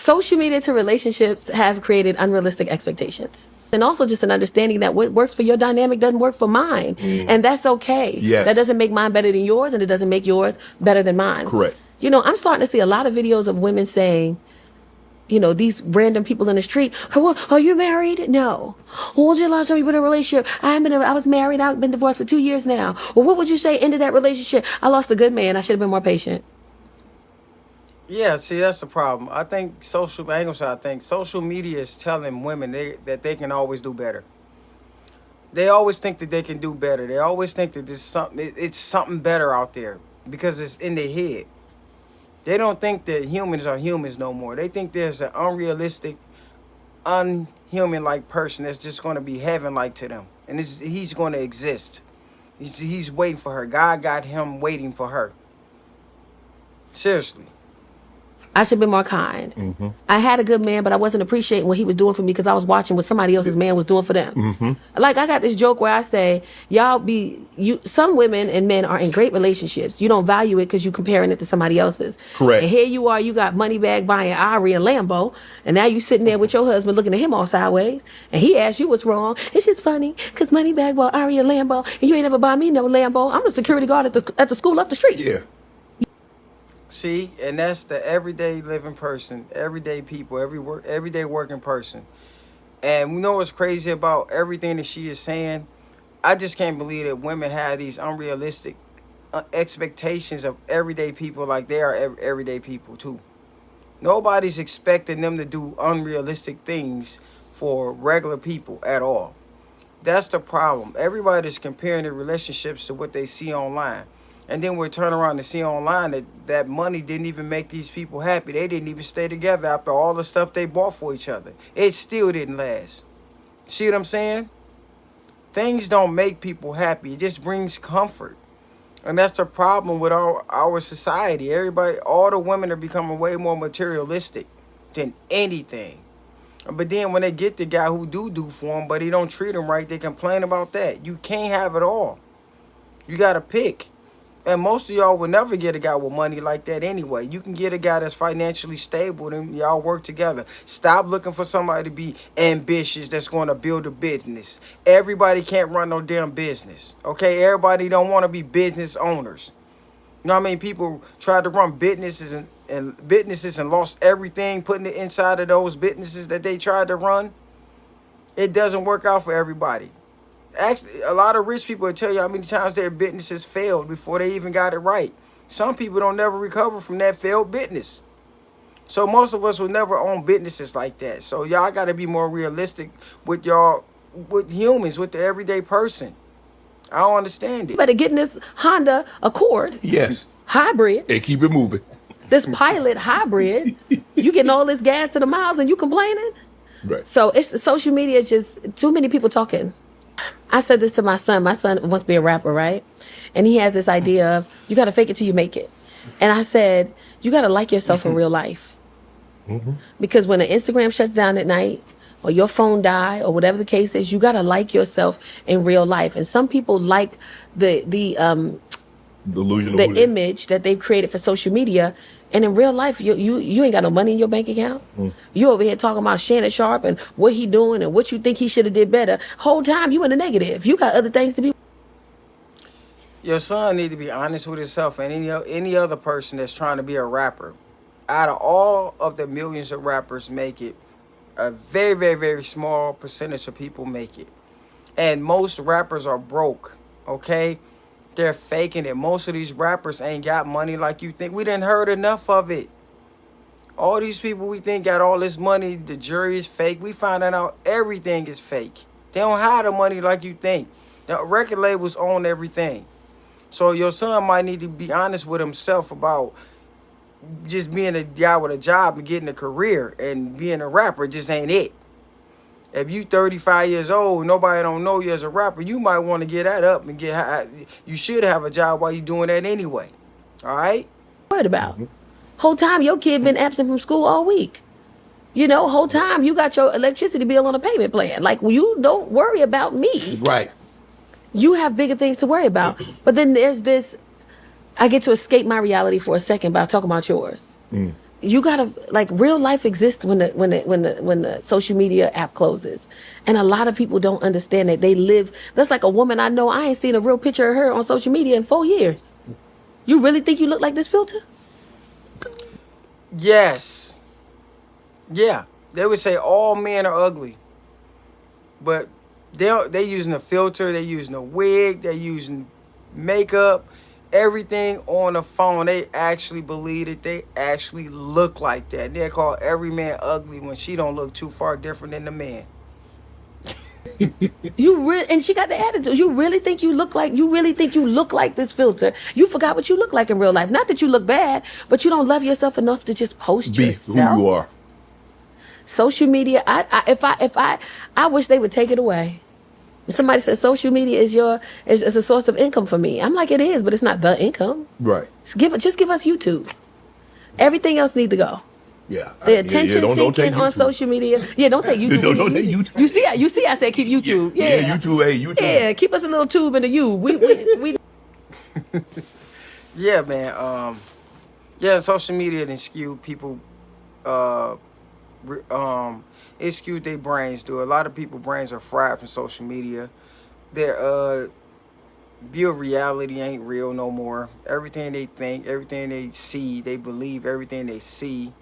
Social media to relationships have created unrealistic expectations. And also just an understanding that what works for your dynamic doesn't work for mine. And that's okay. Yes. That doesn't make mine better than yours, and it doesn't make yours better than mine. Correct. You know, I'm starting to see a lot of videos of women saying, you know, these random people in the street, well, are you married? No. Well, when's your last time you been in a relationship? I was married. I've been divorced for 2 years now. Well, what would you say ended that relationship? I lost a good man. I should have been more patient. Yeah, see, that's the problem. I think social media is telling women that they can always do better. They always think that they can do better. They always think that it's something better out there because it's in their head. They don't think that humans are humans no more. They think there's an unrealistic, unhuman-like person that's just going to be heaven-like to them. And he's going to exist. He's waiting for her. God got him waiting for her. Seriously. I should have been more kind. I had a good man, but I wasn't appreciating what he was doing for me because I was watching what somebody else's man was doing for them. Like, I got this joke where I say, some women and men are in great relationships. You don't value it because you're comparing it to somebody else's. Correct. And here you are, you got money bag buying Ari and Lambo, and now you sitting there with your husband looking at him all sideways, and he asks you what's wrong. It's just funny because money bag bought Ari and Lambo, and you ain't ever buy me no Lambo. I'm the security guard at the school up the street. Yeah. See, and that's the everyday living person, everyday people, everyday working person. And we know what's crazy about everything that she is saying? I just can't believe that women have these unrealistic expectations of everyday people like they are everyday people too. Nobody's expecting them to do unrealistic things for regular people at all. That's the problem. Everybody's comparing their relationships to what they see online. And then we turn around and see online that money didn't even make these people happy. They didn't even stay together after all the stuff they bought for each other. It still didn't last. See what I'm saying? Things don't make people happy. It just brings comfort. And that's the problem with our society. All the women are becoming way more materialistic than anything. But then when they get the guy who do for them, but he don't treat them right, they complain about that. You can't have it all. You got to pick. And most of y'all will never get a guy with money like that anyway. You can get a guy that's financially stable and y'all work together. Stop looking for somebody to be ambitious that's going to build a business. Everybody can't run no damn business. Okay? Everybody don't want to be business owners. You know what I mean? People tried to run businesses and lost everything putting it inside of those businesses that they tried to run. It doesn't work out for everybody. Actually, a lot of rich people will tell you how many times their businesses failed before they even got it right. Some people don't never recover from that failed business. So most of us will never own businesses like that. So y'all got to be more realistic with humans, with the everyday person. I don't understand it. Better getting this Honda Accord. Yes. Hybrid. And keep it moving. This Pilot hybrid. You getting all this gas to the miles and you complaining? Right. So it's social media, just too many people talking. I said this to my son. My son wants to be a rapper, right? And he has this idea of, you got to fake it till you make it. And I said, you got to like yourself in real life. Because when the Instagram shuts down at night, or your phone die, or whatever the case is, you got to like yourself in real life. And some people like the image that they've created for social media. And in real life, you ain't got no money in your bank account. You over here talking about Shannon Sharp and what he doing and what you think he should have did better. Whole time you in the negative. You got other things to be. Your son need to be honest with himself and any other person that's trying to be a rapper. Out of all of the millions of rappers make it, a very, very, very small percentage of people make it. And most rappers are broke, okay? They're faking it. Most of these rappers ain't got money like you think. We done heard enough of it. All these people we think got all this money, the jury is fake. We finding out everything is fake. They don't have the money like you think. The record labels own everything. So your son might need to be honest with himself about just being a guy with a job and getting a career, and being a rapper just ain't it. If you 35 years old, nobody don't know you as a rapper, you might want to get that up and you should have a job while you doing that anyway. All right? What about? Whole time your kid been absent from school all week. You know, whole time you got your electricity bill on a payment plan. Like, you don't worry about me. Right. You have bigger things to worry about. But then there's this, I get to escape my reality for a second by talking about yours. you gotta, like, real life exists when the social media app closes, and a lot of people don't understand that they live. That's like a woman I know. I ain't seen a real picture of her on social media in 4 years. You really think you look like this filter? Yes. Yeah. They would say all men are ugly, but they using a filter. They using a wig. They using makeup. Everything on the phone. They actually believe that they actually look like that. They call every man ugly when she don't look too far different than the man. And she got the attitude. You really think you look like this filter? You forgot what you look like in real life. Not that you look bad, but you don't love yourself enough to just post Be yourself. who you are. Social media, I wish they would take it away. Somebody said social media is a source of income for me. I'm like, it is, but it's not the income. Right. Just give us YouTube. Everything else need to go. Yeah. The attention don't take seeking on YouTube. social media. Yeah, don't take YouTube. Don't take YouTube. You see, I said keep YouTube. Yeah, YouTube. Hey, YouTube. Yeah, keep us a little tube in the U. We Yeah, man. Yeah, social media done skew people. It skewed their brains. Do a lot of people brains are fried from social media. Their view of reality ain't real no more. Everything they think, everything they see, they believe everything they see.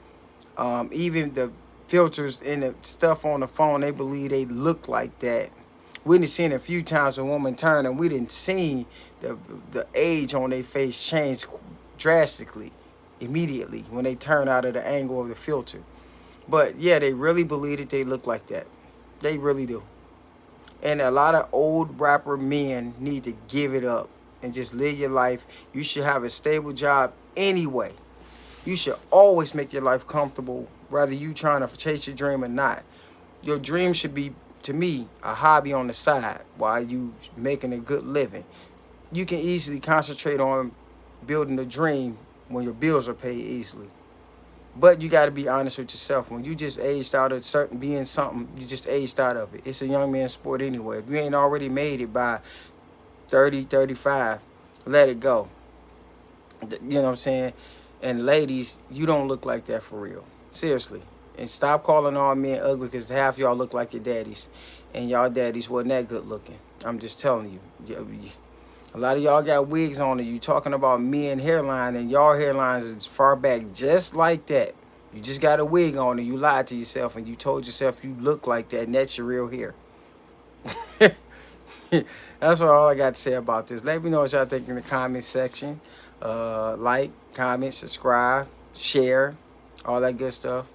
Even the filters and the stuff on the phone, they believe they look like that. We done seen a few times a woman turn, and we didn't see the age on their face change drastically, immediately when they turn out of the angle of the filter. But yeah, they really believe that they look like that. They really do. And a lot of old rapper men need to give it up and just live your life. You should have a stable job anyway. You should always make your life comfortable, whether you trying to chase your dream or not. Your dream should be, to me, a hobby on the side while you making a good living. You can easily concentrate on building the dream when your bills are paid easily. But you got to be honest with yourself. When you just aged out of being something, you just aged out of it. It's a young man's sport anyway. If you ain't already made it by 30, 35, let it go. You know what I'm saying? And ladies, you don't look like that for real. Seriously. And stop calling all men ugly, because half y'all look like your daddies. And y'all daddies wasn't that good looking. I'm just telling you. A lot of y'all got wigs on, and you talking about men hairline, and y'all hairlines is far back just like that. You just got a wig on, and you lied to yourself, and you told yourself you look like that, and that's your real hair. That's all I got to say about this. Let me know what y'all think in the comment section. Like, comment, subscribe, share, all that good stuff.